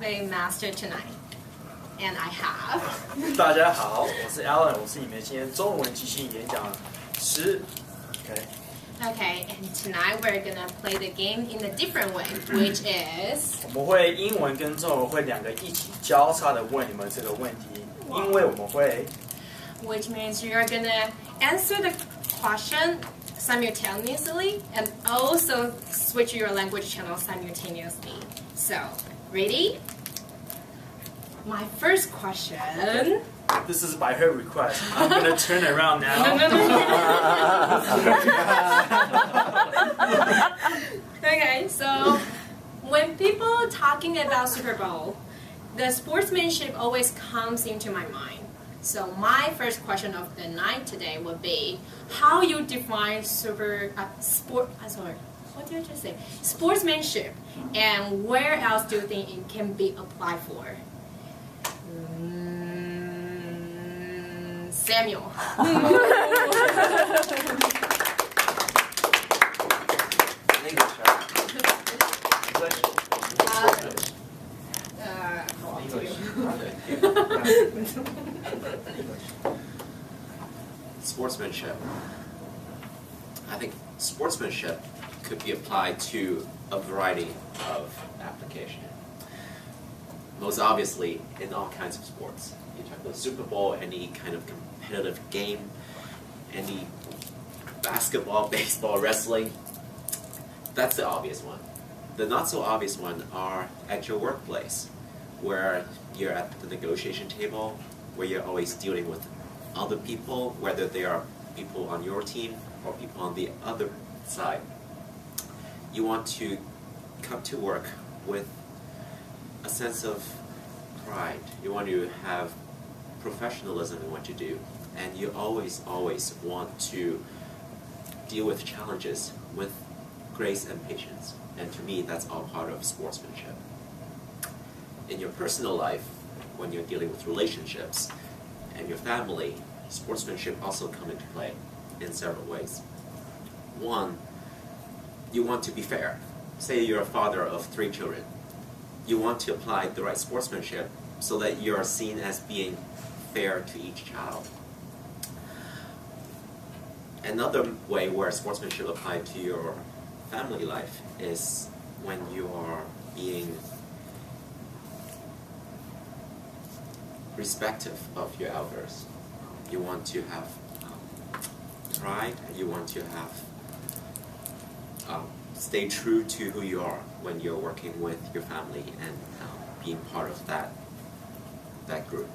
play master tonight. And I have. 大家好，我是 Alan， 我是你们今天中文即兴演讲师。Okay, and tonight we're gonna play the game in a different way, which is. 我们会英文跟中文会两个一起交叉的问你们这个问题，因为我们会。Which means you're gonna answer the question simultaneously and also switch your language channel simultaneously. So, ready? My first question. This is by her request. I'm gonna turn around now. Okay, so when people talking about Super Bowl, the sportsmanship always comes into my mind. So my first question of the night today would be how you define what did you just say? Sportsmanship, and where else do you think it can be applied for? Samuel. Sportsmanship. I think sportsmanship could be applied to a variety of applications. Most obviously, in all kinds of sports. You talk about Super Bowl, any kind of competitive game, any basketball, baseball, wrestling. That's the obvious one. The not so obvious one are at your workplace, where you're at the negotiation table, where you're always dealing with other people, whether they are people on your team or people on the other side. You want to come to work with a sense of pride. You want to have professionalism in what you do, and you always want to deal with challenges with grace and patience. And to me, that's all part of sportsmanship. In your personal life, when you're dealing with relationships and your family, sportsmanship also come into play in several ways. One, you want to be fair. Say you're a father of 3 children. You want to apply the right sportsmanship so that you're seen as being fair to each child. Another way where sportsmanship applied to your family life is when you are being respectful of your elders. You want to have pride, you want to have stay true to who you are when you're working with your family and being part of that group.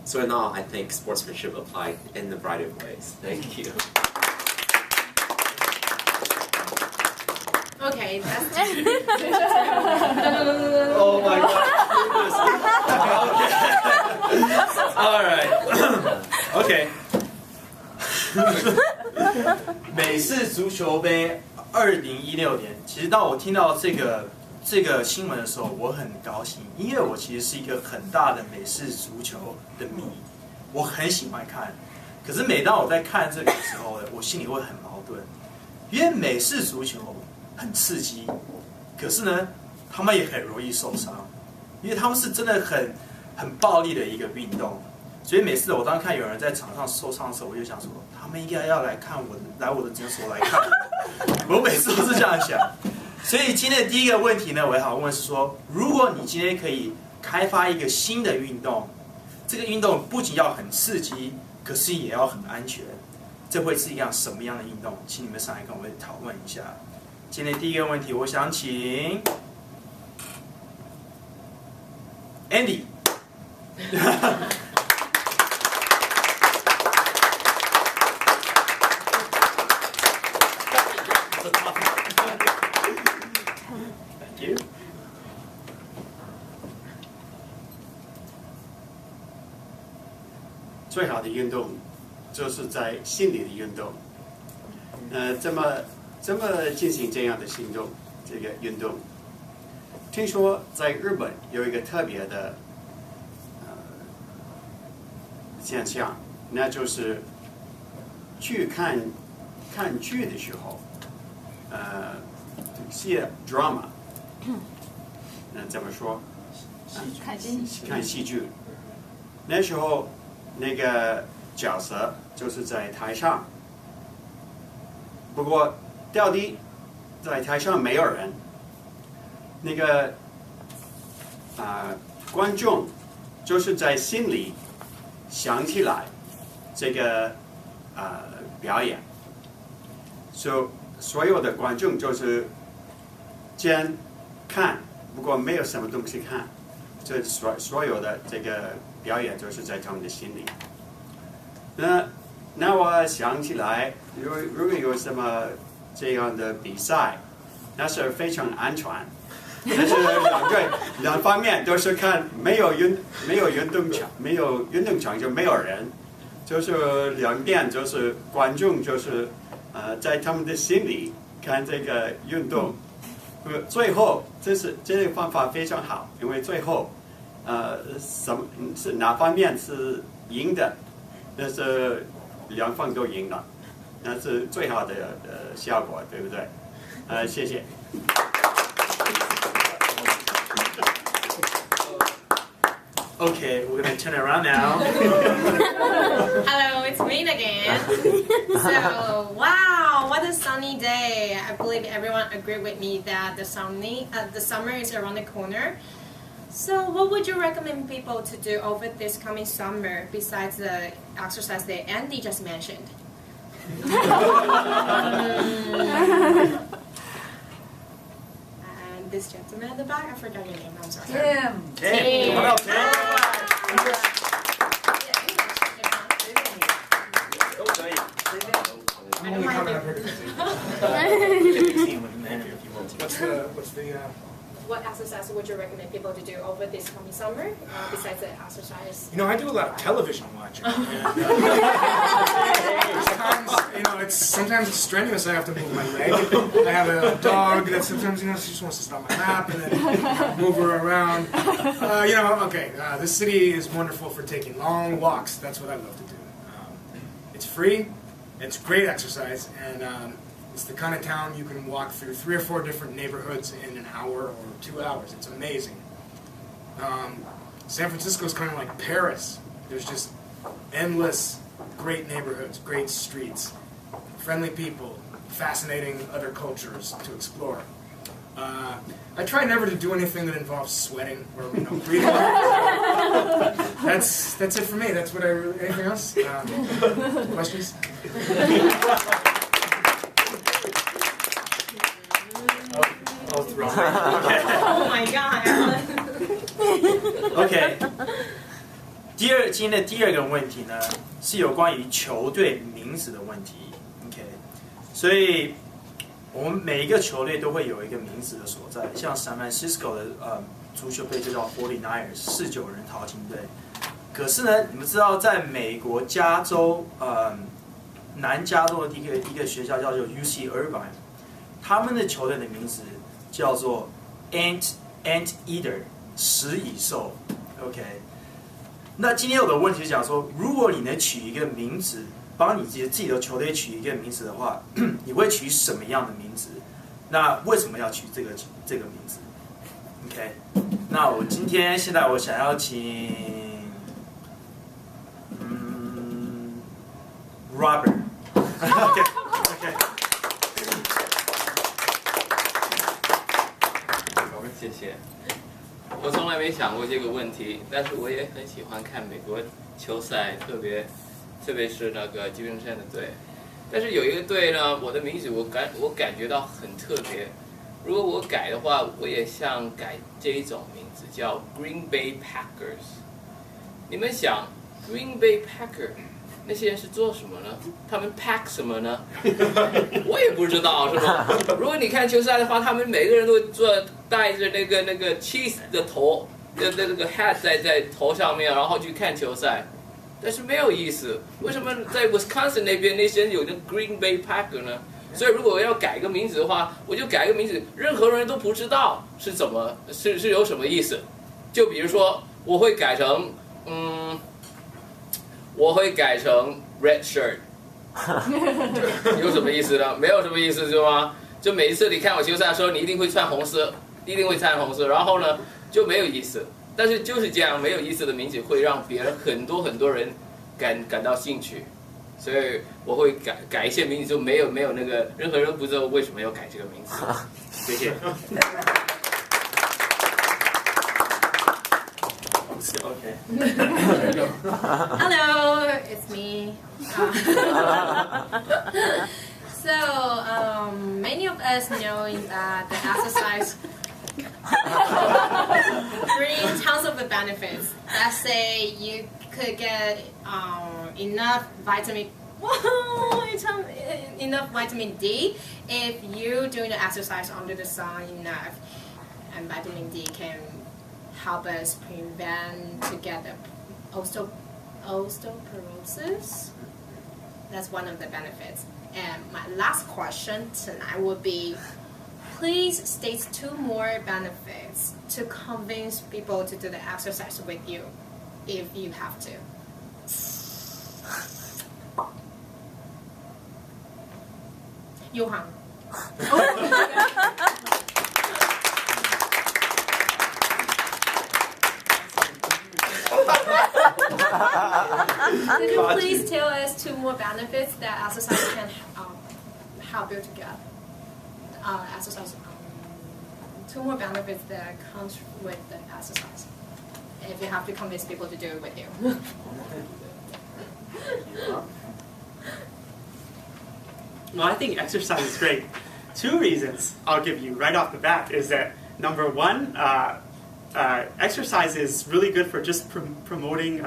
So in all, I think sportsmanship applied in a variety of ways. Thank you. Okay, that's Oh my God. Okay. Okay. 美式足球杯2016年，其实当我听到这个新闻的时候，我很高兴，因为我其实是一个很大的美式足球的迷，我很喜欢看。可是每当我在看这个的时候，我心里会很矛盾，因为美式足球很刺激，可是呢，他们也很容易受伤，因为他们是真的很暴力的一个运动。所以每次我当看有人在场上受伤的时候，我就想说，他们应该要来我的诊所来看我。我每次都是这样想。所以今天的第一个问题呢，我想问是说，如果你今天可以开发一个新的运动，这个运动不仅要很刺激，可是也要很安全，这会是一样什么样的运动？请你们上来跟我们讨论一下。今天第一个问题，我想请 Andy。Thank you. 最好的运动就是在心理的运动。怎么进行这样的行动？这个运动，听说在日本有一个特别的现象，那就是去看剧的时候，see drama，怎么说？看戏剧。那时候那个角色就是在台上，不过到底在台上没有人，那个观众就是在心里想起来这个表演，所有的观众就是先看，不过没有什么东西看，这所有的这个表演就是在他们的心里。那我想起来，如果有什么这样的比赛，那是非常安全。但是两方面都是看没有运动场就没有人，就是两边就是观众就是在他们的心里看这个运动。最后这个方法非常好，因为最后是哪方面是赢的，那是两方都赢了，那是最好的效果，对不对？谢谢。Okay, we're gonna turn it around now. Hello, it's me again. So, wow, what a sunny day. I believe everyone agreed with me that the summer is around the corner. So, what would you recommend people to do over this coming summer besides the exercise that Andy just mentioned? And this gentleman at the back, I forgot your name, I'm sorry. Tim. Tim, come on up, Tim. What exercise would you recommend people to do over this coming summer besides the exercise? You know, I do a lot of television watching. Sometimes it's strenuous. I have to move my leg. I have a dog that sometimes, she just wants to sit on my lap and then move her around. This city is wonderful for taking long walks. That's what I love to do. It's free. It's great exercise, and it's the kind of town you can walk through 3 or 4 different neighborhoods in an hour or 2 hours. It's amazing. San Francisco is kind of like Paris. There's just endless great neighborhoods, great streets, friendly people, fascinating other cultures to explore. I try never to do anything that involves sweating or breathing. That's it for me. That's what I really. Anything else? Questions? Oh my god! OK， 今天的第二个问题呢，是有关于球队名字的问题。OK， 所以我们每一个球队都会有一个名字的所在，像 San Francisco 的足球队就叫 49ers 49人淘金队。可是呢，你们知道在美国加州南加州的一个学校叫做 UC Irvine， 他们的球队的名字叫做 Ant Eater 食蚁兽。OK， 那今天有的问题是讲说，如果你能取一个名字，帮你自己的球队取一个名字的话，你会取什么样的名字？那为什么要取这个名字 ？OK， 那现在我想要请Robert。OK。谢谢。我从来没想过这个问题，但是我也很喜欢看美国球赛，特别是那个旧金山的队。但是有一个队呢，我的名字我感觉到很特别。如果我改的话，我也想改这一种名字，叫 Green Bay Packers。你们想 Green Bay Packer 那些人是做什么呢？他们 pack 什么呢？我也不知道，是吧？如果你看球赛的话，他们每个人都戴着那个 cheese 的头那个 hat 在头上面，然后去看球赛，但是没有意思。为什么在 Wisconsin 那边那些人有个 Green Bay Packer 呢？所以如果我要改个名字的话，我就改个名字，任何人都不知道是有什么意思。就比如说，我会改成red shirt， 有什么意思呢？没有什么意思，是吗？就每一次你看我球赛的时候，你一定会穿红色，然后呢就没有意思。但是就是这样没有意思的名字会让别人很多人感到兴趣，所以我会改一些名字，就没有那个任何人不知道为什么要改这个名字。谢谢。OK. Hello, it's me. So, many of us know that the exercise brings tons of benefits. Let's say you could get enough vitamin D if you're doing the exercise under the sun enough, and vitamin D can help us prevent to get the osteoporosis. That's one of the benefits. And my last question tonight would be, please state 2 more benefits to convince people to do the exercise with you, if you have to. Johan. Could you please tell us 2 more benefits that exercise can help you to get? Exercise. 2 more benefits that comes with the exercise. If you have to convince people to do it with you. Well, I think exercise is great. 2 reasons I'll give you right off the bat is that number 1, exercise is really good for just promoting.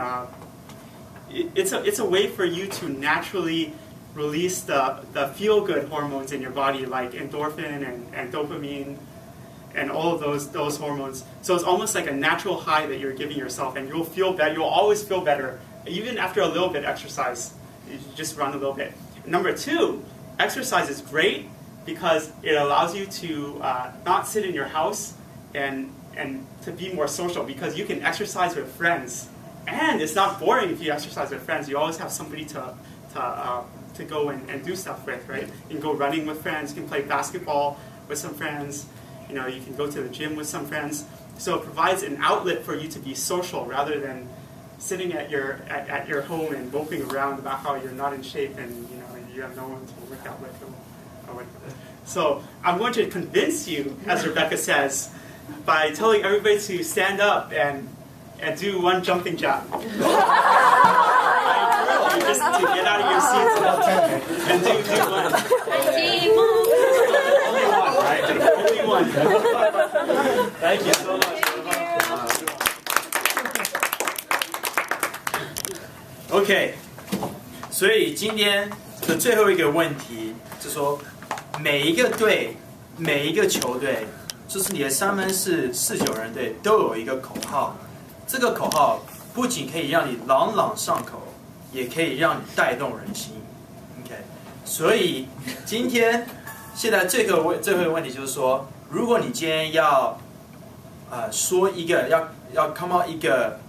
It's a way for you to naturally release the feel-good hormones in your body, like endorphin and dopamine, and all of those hormones. So it's almost like a natural high that you're giving yourself, and you'll feel better. You'll always feel better, even after a little bit exercise. You just run a little bit. Number 2, exercise is great because it allows you to not sit in your house and to be more social, because you can exercise with friends. And it's not boring if you exercise with friends. You always have somebody to go and do stuff with, right? You can go running with friends. You can play basketball with some friends. You know, you can go to the gym with some friends. So it provides an outlet for you to be social rather than sitting at your home and moping around about how you're not in shape and you have no one to work out with. So I'm going to convince you, as Rebecca says, by telling everybody to stand up and do 1 jumping jack. I encourage you just to get out of your seats and do 1. Only 1, right? Only 1. Thank you so much. OK， 所以今天的最后一个问题就是说，每一个队、每一个球队，就是你的3分4-9人队都有一个口号。这个口号不仅可以让你朗朗上口，也可以让你带动人心。OK， 所以今天现在最后一个问题就是说，如果你今天要说一个要 come out 一个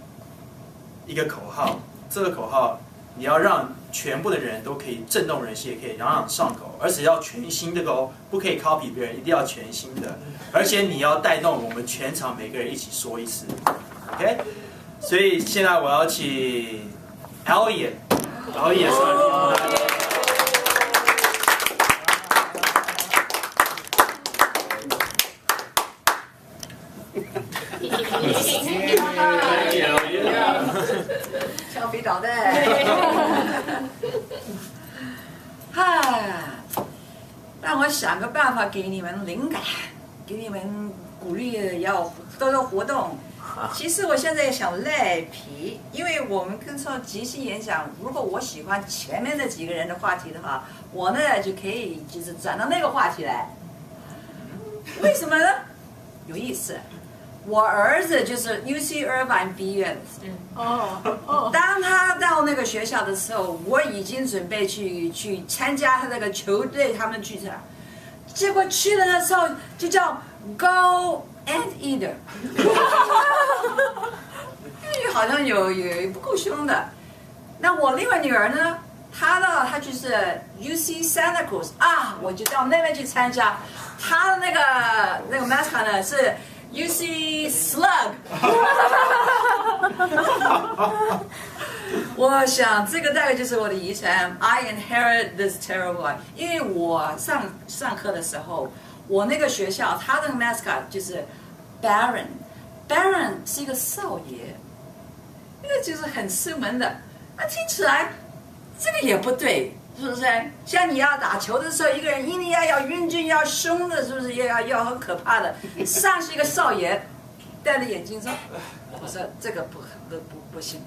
口号，这个口号你要让全部的人都可以震动人心，也可以朗朗上口，而且要全新的哦，不可以 copy 别人，一定要全新的，而且你要带动我们全场每个人一起说一次 ，OK？ 所以现在我要请 Elliot， 然后也算。小飞导弹。嗨，让我想个办法给你们灵感，给你们鼓励要多多活动。其实我现在也想赖皮，因为我们跟上即兴演讲，如果我喜欢前面那几个人的话题的话，我呢就可以就是转到那个话题来。为什么呢？有意思。我儿子就是 UC Irvine 毕业的，当他到那个学校的时候，我已经准备去参加他那个球队他们聚餐，结果去了的时候就叫 Go and Either， 好像有不够凶的。那我另外女儿呢，她就是 UC Santa Cruz 啊，我就到那边去参加，她的那个 mascot 呢是。UC Slug，我想这个大概就是我的遗产。I inherit this terrible. 因为我上课的时候，我那个学校他的 mascot 就是 Baron 是一个少爷，那个就是很斯文的。那听起来这个也不对，是不是？像你要打球的时候，一个人一定要英俊要凶的，是不是？要很可怕的。上是一个少爷，戴着眼镜说：“我说这个不行。”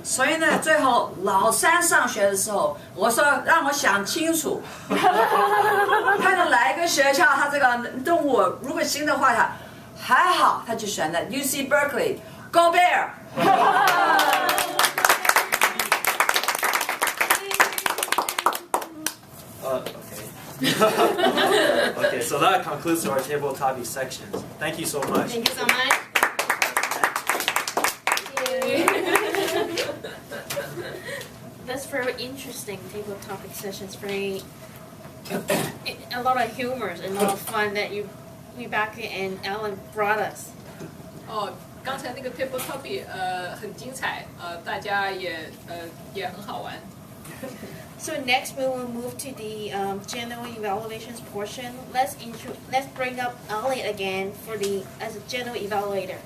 所以呢，最后老三上学的时候，我说让我想清楚，看到哪一个学校他这个动物如果行的话，还好他就选了 UC Berkeley Go Bear。Okay, so that concludes our table topic sections. Thank you so much. Thank you so much. That's very interesting table topic sessions. Very a lot of humor and a lot of fun that Rebecca and Ellen brought us. 刚才那个 table topic 很精彩，大家也很好玩。So next we will move to the general evaluations portion. Let's bring up Elliot again as a general evaluator.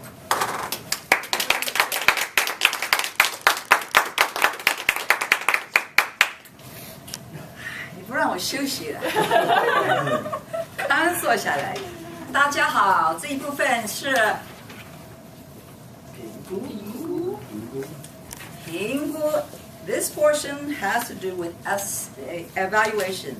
你不让我休息了，刚坐下来。大家好，这一部分是评估。This portion has to do with evaluation.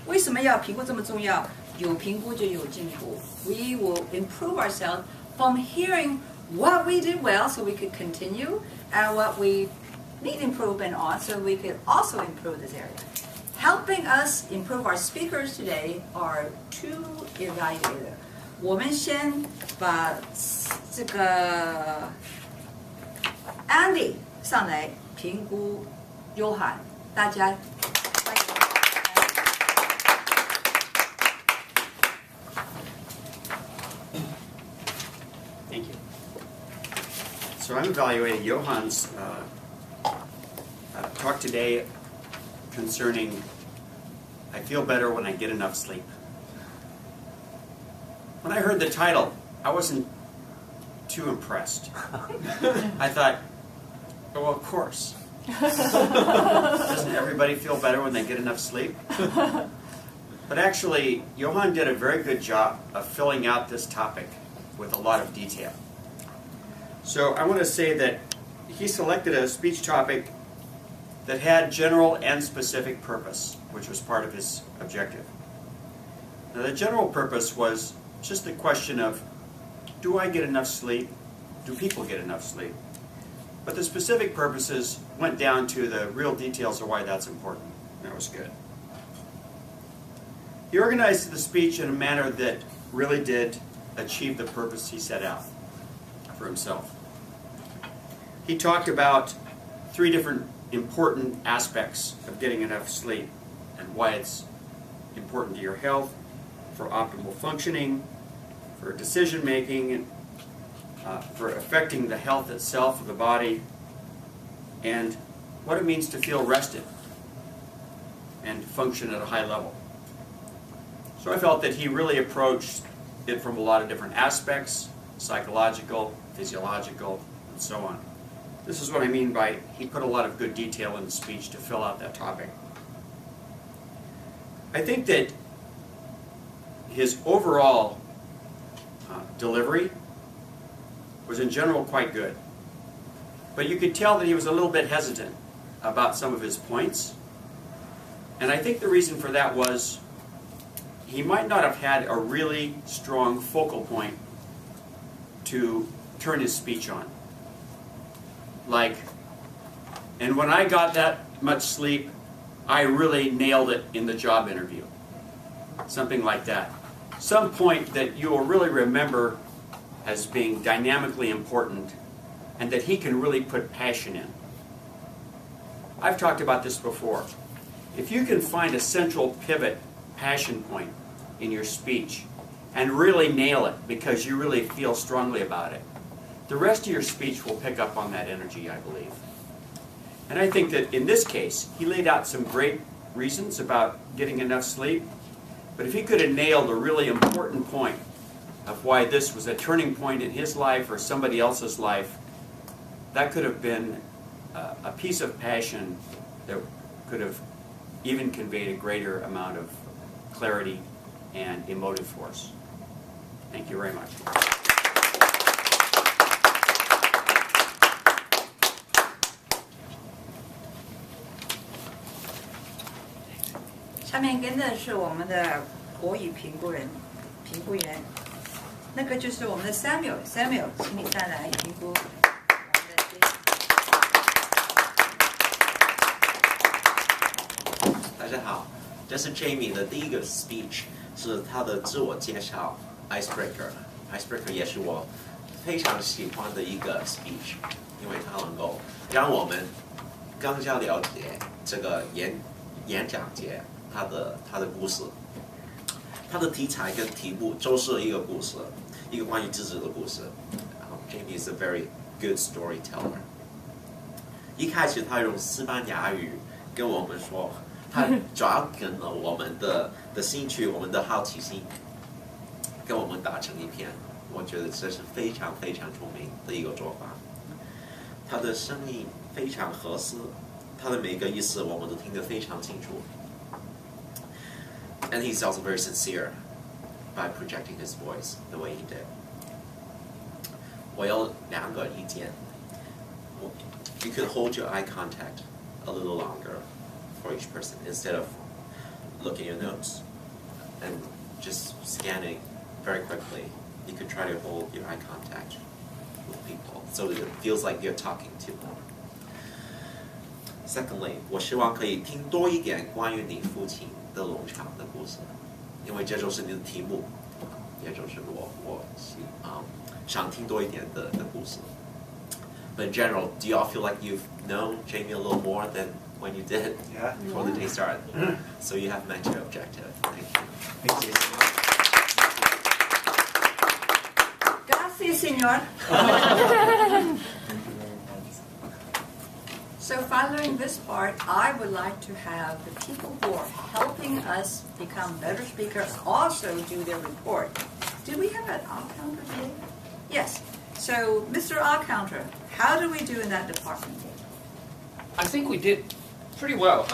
为什么要评估这么重要？有评估就有进步。We will improve ourselves from hearing what we did well, so we could continue, and what we need improvement on, so we could also improve this area. Helping us improve our speakers today are two evaluators. 我们先把这个 Andy 上来评估约翰，大家欢迎。Thank you. So I'm evaluating Johan's talk today concerning I feel better when I get enough sleep. When I heard the title, I wasn't too impressed. I thought, oh, of course. Doesn't everybody feel better when they get enough sleep? But actually, Johan did a very good job of filling out this topic with a lot of detail. So I want to say that he selected a speech topic that had general and specific purpose, which was part of his objective. Now, the general purpose was just the question of, do I get enough sleep? Do people get enough sleep? But the specific purposes went down to the real details of why that's important. That was good. He organized the speech in a manner that really did achieve the purpose he set out for himself. He talked about 3 different important aspects of getting enough sleep and why it's important to your health, for optimal functioning, for decision making, for affecting the health itself of the body, and what it means to feel rested and function at a high level. So I felt that he really approached it from a lot of different aspects, psychological, physiological, and so on. This is what I mean by he put a lot of good detail in the speech to fill out that topic. I think that his overall delivery was in general quite good. But you could tell that he was a little bit hesitant about some of his points. And I think the reason for that was he might not have had a really strong focal point to turn his speech on. Like, and when I got that much sleep, I really nailed it in the job interview. Something like that. Some point that you will really remember as being dynamically important and that he can really put passion in. I've talked about this before. If you can find a central pivot passion point in your speech and really nail it because you really feel strongly about it, the rest of your speech will pick up on that energy, I believe. And I think that in this case, he laid out some great reasons about getting enough sleep. But if he could have nailed a really important point of why this was a turning point in his life or somebody else's life, that could have been a piece of passion that could have even conveyed a greater amount of clarity and emotive force. Thank you very much. 下面跟的是我们的国语评估员，那个就是我们的 Samuel， 请你再来评估。大家好，这是 Jamie 的第一个 speech， 是他的自我介绍 Icebreaker 也是我非常喜欢的一个 speech， 因为它能够让我们更加了解这个演讲节它的故事，它的题材跟题目都是一个故事，一个关于自己的故事。Jamie is a very good storyteller。一开始他用西班牙语跟我们说，他抓紧了我们的兴趣，我们的好奇心，跟我们打成一片。我觉得这是非常非常聪明的一个做法。他的声音非常合适，他的每个意思我们都听得非常清楚。And he's also very sincere by projecting his voice the way he did. 我有两个意见。You could hold your eye contact a little longer for each person instead of looking at your notes and just scanning very quickly. You could try to hold your eye contact with people so that it feels like you're talking to them. Secondly, 我希望可以听多一点关于你父亲的农场的故事，因为这就是你的题目，也就是我想听多一点的故事。But in general, do you all feel like you've known Jamie a little more than when you did before the day started? So you have met your objective. Thank you. Thank you. Gracias, señor. So following this part, I would like to have the people who are helping us become better speakers also do their report. Did we have an odd counter today? Yes. So, Mr. Odd Counter, how do we do in that department? I think we did pretty well.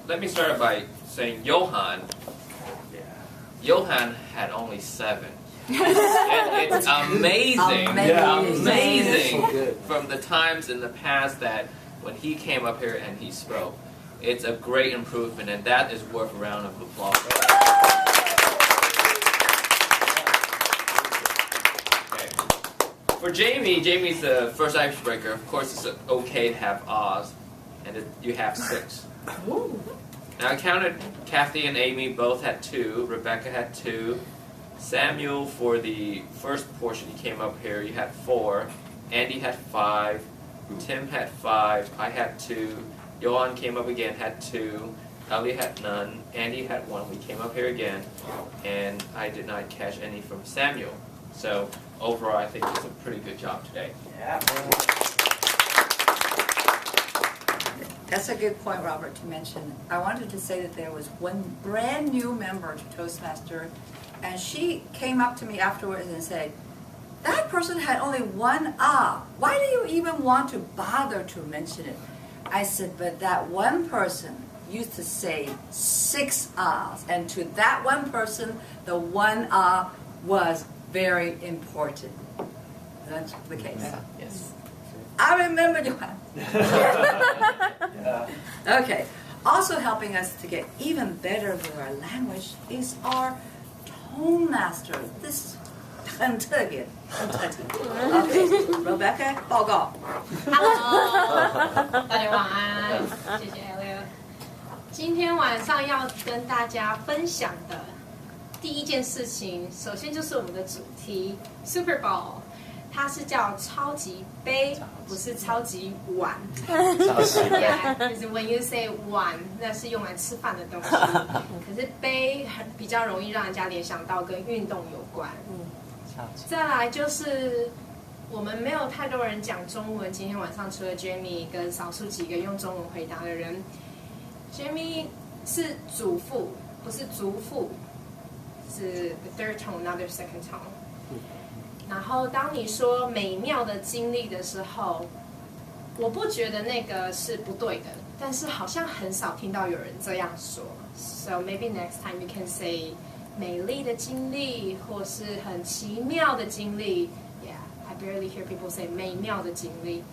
Let me start by saying Johan had only 7. And it's amazing from the times in the past that when he came up here and he spoke. It's a great improvement, and that is worth a round of applause. Okay. For Jamie's the first icebreaker. Of course, it's okay to have Oz, and you have 6. Now I counted Kathy and Amy both had 2. Rebecca had 2. Samuel, for the first portion he came up here, you had 4. Andy had 5. Tim had 5. I had 2. Johan came up again, had 2. Ali had none. Andy had 1. We came up here again, and I did not catch any from Samuel. So overall, I think it's a pretty good job today. Yeah. That's a good point, Robert, to mention. I wanted to say that there was one brand new member to Toastmaster, and she came up to me afterwards and said, that person had only 1 ah. Why do you even want to bother to mention it? I said, but that one person used to say 6 ahs, and to that one person, the 1 ah was very important. That's the case. Yes. I remember Johan. Yeah. Okay. Also helping us to get even better with our language is our tone master. This 很特别. Okay. Rebecca, 报告. Hello， 大家晚安，谢谢 Elliot。今天晚上要跟大家分享的第一件事情，首先就是我们的主题 Super Bowl， 它是叫超级杯，不是超级碗。就是 when you say 碗，那是用来吃饭的东西，可是杯比较容易让人家联想到跟运动有关。再来就是我们没有太多人讲中文。今天晚上除了 Jamie 跟少数几个用中文回答的人 ，Jamie 是祖父，不是族父，是 the third tone, not the second tone。然后当你说美妙的经历的时候，我不觉得那个是不对的，但是好像很少听到有人这样说。So maybe next time you can say 美丽的经历，或是很奇妙的经历。Yeah, I barely hear people say 美妙的经历。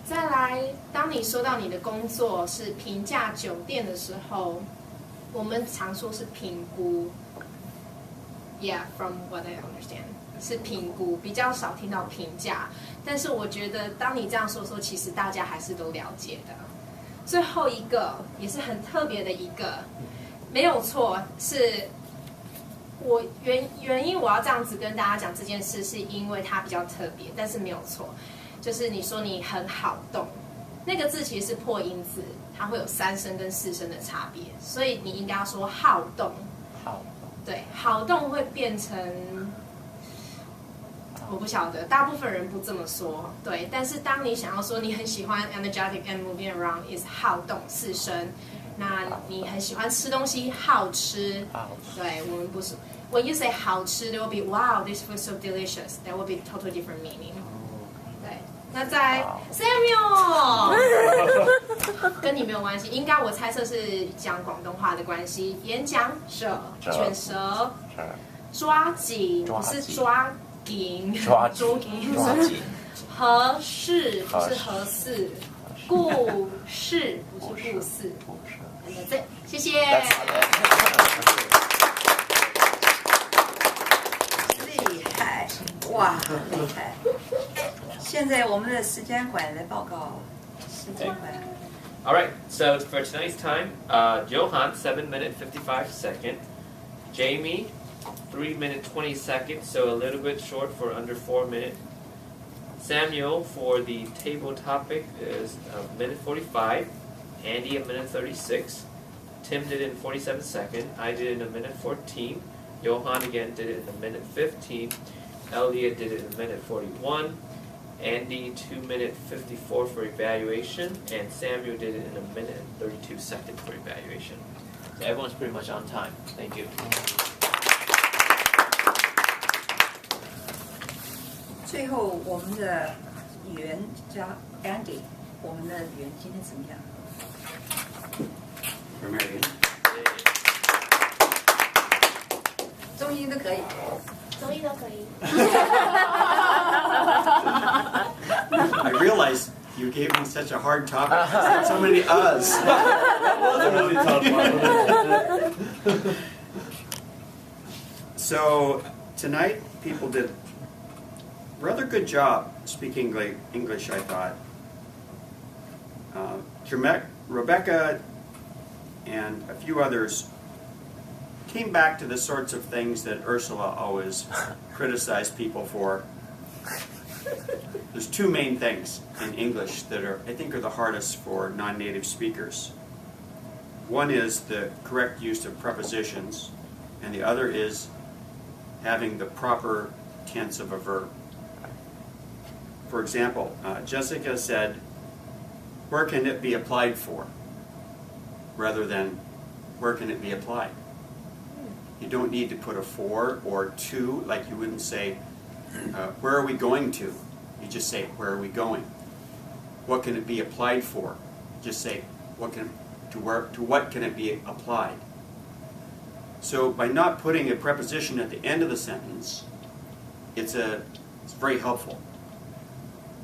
再来，当你说到你的工作是平价酒店的时候，我们常说是评估。Yeah, from what I understand. 是评估，比较少听到评价，但是我觉得当你这样说的时候，其实大家还是都了解的。最后一个也是很特别的一个，没有错，是我原因我要这样子跟大家讲这件事，是因为它比较特别，但是没有错，就是你说你很好动，那个字其实是破音字，它会有3声跟4声的差别，所以你应该要说好动。好，对，好动会变成。我不晓得，大部分人不这么说，对。但是当你想要说你很喜欢 energetic and moving around is 好动4声，那你很喜欢吃东西，好吃，对，我们不是。When you say 好吃 ，there will be wow, this food so delicious. That will be totally different meaning. 对，那在 Samuel 跟你没有关系，应该我猜测是讲广东话的关系。演讲者，卷舌，抓紧，不是抓。抓紧，合适不是合适，故事不是故事。对，谢谢。厉害，哇，厉害！现在我们的时间馆来报告，时间馆。All right, so for tonight's time, Johan 7 minute 55 second, Jamie 3 minute 20 seconds, so a little bit short for under 4 minutes. Samuel for the table topic is a minute 45. Andy a minute 36. Tim did it in 47 seconds. I did it in a minute 14. Johan again did it in a minute 15. Elliot did it in a minute 41. Andy 2 minute 54 for evaluation, and Samuel did it in a minute and 32 seconds for evaluation. So everyone's pretty much on time. Thank you. 最后，我们的语家 Andy， 我们的语今天怎么样？中英都可以。中英都可以。I realized you gave me such a hard topic. So many us. That was a really tough one. So tonight, people did rather good job speaking English, I thought. Rebecca and a few others came back to the sorts of things that Ursula always criticized people for. There's two main things in English that I think are the hardest for non-native speakers. One is the correct use of prepositions, and the other is having the proper tense of a verb. For example, Jessica said, where can it be applied for? Rather than, where can it be applied? You don't need to put a for or to, like you wouldn't say, where are we going to? You just say, where are we going? What can it be applied for? Just say, to what can it be applied? So by not putting a preposition at the end of the sentence, it's very helpful.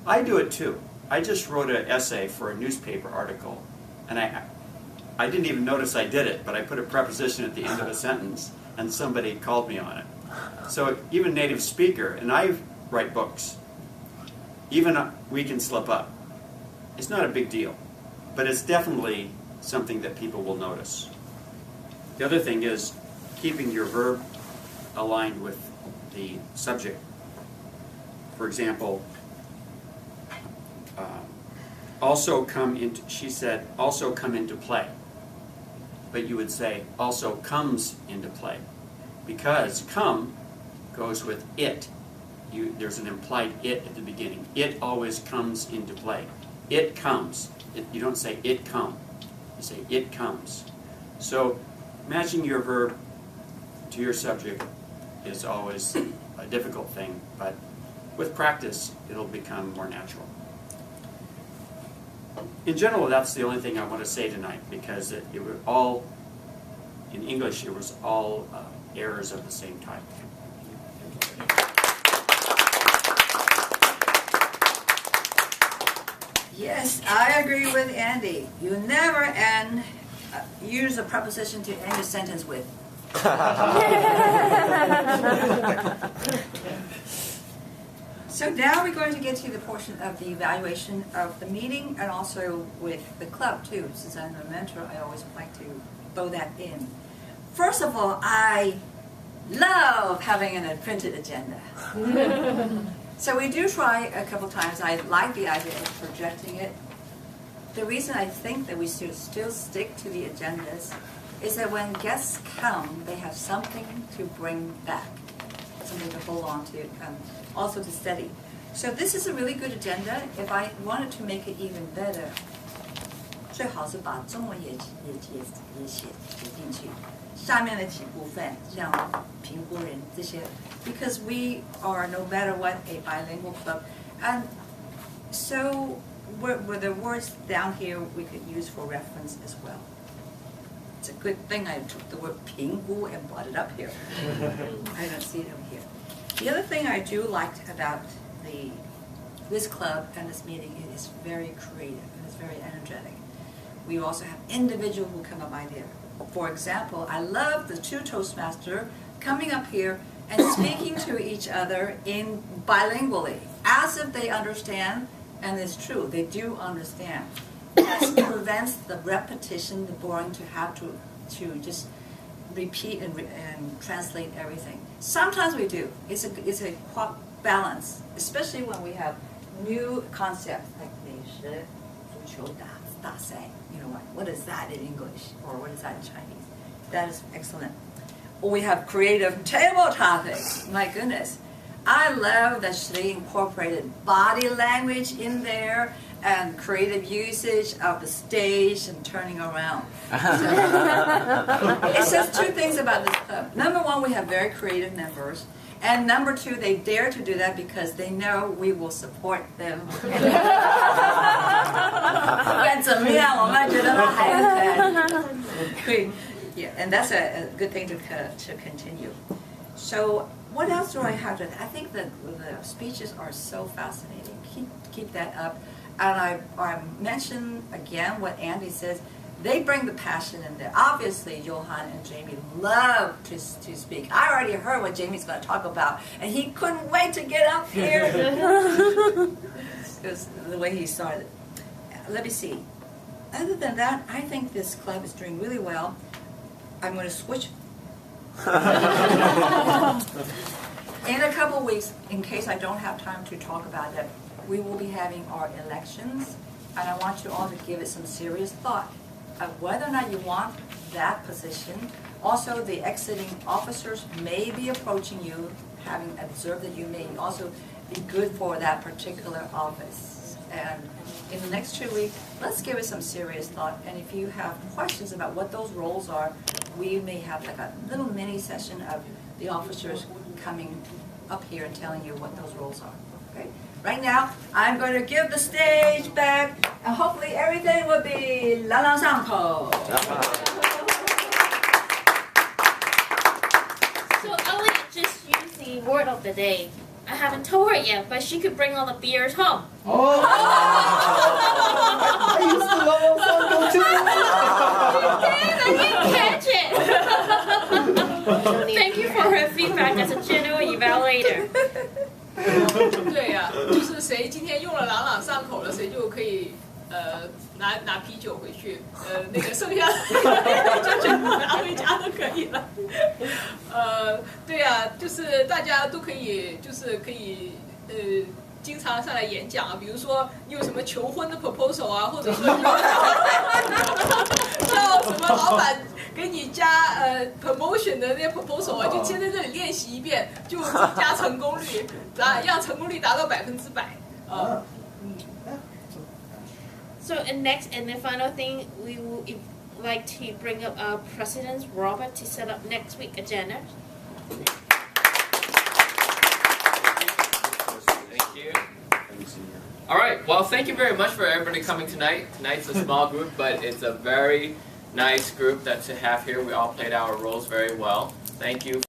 I do it too. I just wrote an essay for a newspaper article, and I didn't even notice I did it, but I put a preposition at the end of a sentence, and somebody called me on it. So even native speaker, and I write books, even we can slip up. It's not a big deal, but it's definitely something that people will notice. The other thing is keeping your verb aligned with the subject. For example, she said, also come into play. But you would say, also comes into play. Because come goes with it. there's an implied it at the beginning. It always comes into play. It comes. You don't say it come. You say it comes. So matching your verb to your subject is always a difficult thing, but with practice, it'll become more natural. In general, that's the only thing I want to say tonight, because it was all, in English, it was all errors of the same type. Yes, I agree with Andy. You never use a preposition to end a sentence with. So now we're going to get to the portion of the evaluation of the meeting and also with the club too. Since I'm a mentor, I always like to throw that in. First of all, I love having a printed agenda. So we do try a couple times. I like the idea of projecting it. The reason I think that we should still stick to the agendas is that when guests come, they have something to bring back, something to hold on to, and also to study. So this is a really good agenda. If I wanted to make it even better, 最好是把中文也写进去。下面的几部分，像评估人这些 because we are no matter what a bilingual club, and so with the words down here we could use for reference as well. It's a good thing I took the word 评估 and brought it up here. I don't see it over here. The other thing I do like about this club and this meeting, it is very creative and it's very energetic. We also have individuals who come up ideas. For example, I love the two Toastmasters coming up here and speaking to each other in bilingually, as if they understand, and it's true, they do understand. This prevents the repetition, the boring, to have to just repeat and translate everything. Sometimes we do. It's a balance, especially when we have new concepts like 美食足球大赛. You know what is that in English, or what is that in Chinese? That is excellent. Or we have creative table topics. My goodness, I love that she incorporated body language in there and creative usage of the stage and turning around. So, it says two things about this club. Number one, we have very creative members. And number two, they dare to do that because they know we will support them. Yeah, and that's a good thing to continue. So what else do I have to? I think that the speeches are so fascinating. Keep that up. And I mention again what Andy says. They bring the passion in there. Obviously, Johan and Jamie love to speak. I already heard what Jamie's going to talk about, and he couldn't wait to get up here. It was the way he started. Let me see. Other than that, I think this club is doing really well. I'm going to switch. In a couple of weeks, in case I don't have time to talk about that, we will be having our elections, and I want you all to give it some serious thought. Whether or not you want that position. Also, the exiting officers may be approaching you, having observed that you may also be good for that particular office. And in the next 2 weeks, let's give it some serious thought. And if you have questions about what those roles are, we may have like a little mini session of the officers coming up here and telling you what those roles are. Okay? Right now, I'm going to give the stage back, and hopefully everything will be 朗朗上口. So Elliot just used the word of the day. I haven't told her yet, but she could bring all the beers home. Oh! I used to love You did, I didn't catch it. Thank you for her feedback as a general evaluator. 对呀、就是谁今天用了朗朗上口了，谁就可以拿啤酒回去，那个剩下的就全部拿回家都可以了。对呀、就是大家都可以，就是可以经常上来演讲啊，比如说你有什么求婚的 proposal 啊，或者说叫什么老板给你加promotion 的那些 proposal 啊，就先在这里练习一遍，就增加成功率，让成功率达到100%。So and next and the final thing, we would like to bring up our president Robert to set up next week agenda. Thank you. All right. Well, thank you very much for everybody coming tonight. Tonight's a small group, but it's a very nice group that to have here. We all played our roles very well. Thank you.